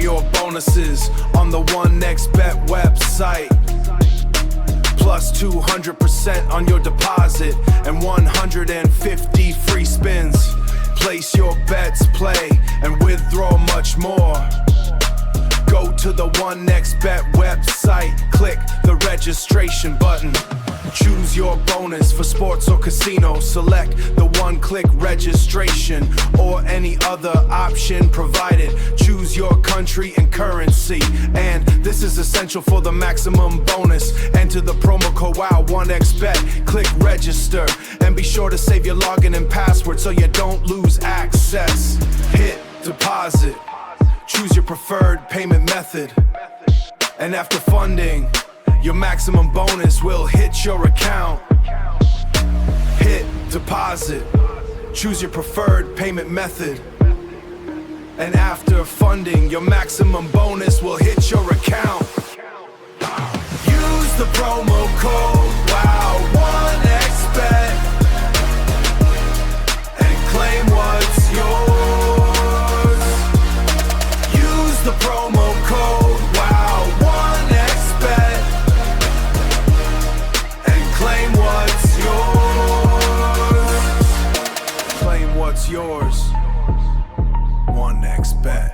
Claim your bonuses on the OneXBet website. Plus 200% on your deposit and 150 free spins. Place your bets, play, and withdraw much more. Go to the OneXBet website, click the registration button. Choose your bonus for sports or casino. Select the one-click registration or any other option provided. Choose your country and currency. And this is essential for the maximum bonus. Enter the promo code WOW OneXBet. Click register and be sure to save your login and password so you don't lose access. Hit deposit. Choose your preferred payment method. And after funding, your maximum bonus will hit your account. Hit deposit. Choose your preferred payment method. And after funding, your maximum bonus will hit your account. Use the promo code WOW OneXBet and claim what's yours. Use the promo code WOW OneXBet and claim what's yours. Claim what's yours. OneXBet.